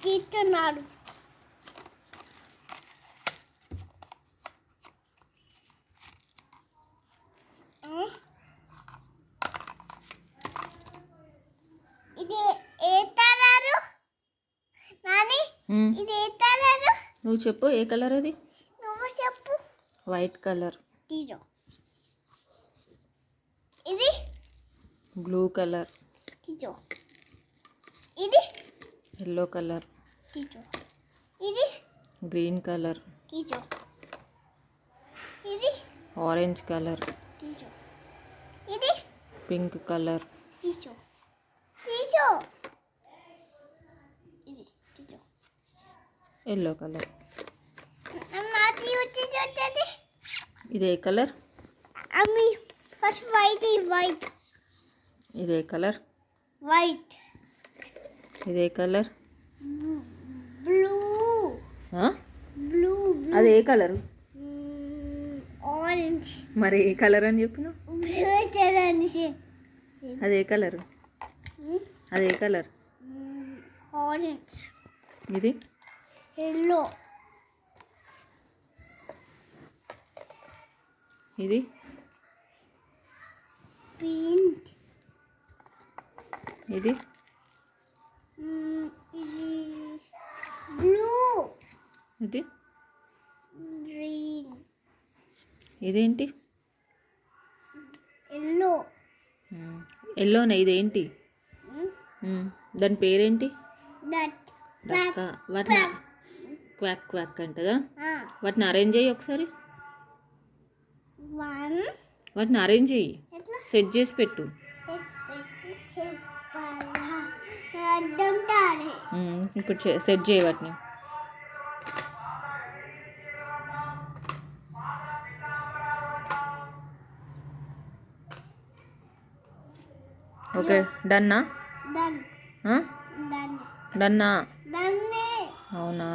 తీస్తున్నాడు. ఇది ఏ కలరు నాని? ఇది ఏ కలరు? నువ్వు చెప్పు, ఏ కలర్ అది? నువ్వు చెప్పు. White colour. తీజో. ఇది బ్లూ కలర్. తీజో. ఇది ఎల్లో కలర్. తీజో. ఇది గ్రీన్ కలర్. తీజో. ఇది ఆరెంజ్ కలర్. తీజో. ఇది పింక్ కలర్. తీజో. తీజో. ఇది తీజో. Yellow colour. నాది వచ్చేది. ఇది ఏ కలర్? అమ్మి ఫస్ట్ వైట్. వైట్. ఇది ఏ కలర్? వైట్. ఇది ఏ కలర్? బ్లూ. బ్లూ. అది ఏ కలర్? ఆరెంజ్. మరి ఏ కలర్ అని చెప్పిన? Blue colour. అది ఏ కలర్? అది ఏ కలర్? ఆరెంజ్. ఇది ఎల్లో. ఇది పింక్. ఇది ఇది బ్లూ. ఇది గ్రీన్. ఇదేంటి? ఎల్లో. ఎల్లోనే. ఇదేంటి? దాని పేరేంటి? దట్ డక్క. వాటిని క్వాక్ క్వాక్ అంటదా? వాటిని అరేంజ్ చేయి ఒకసారి. వాటిని అరేంజ్ చేయి, సెట్ చేసి పెట్టు. ఇప్పుడు సెట్ చేయి వాటిని. ఓకే, డన్నా? డన్. డన్నా? డన్. అవునా?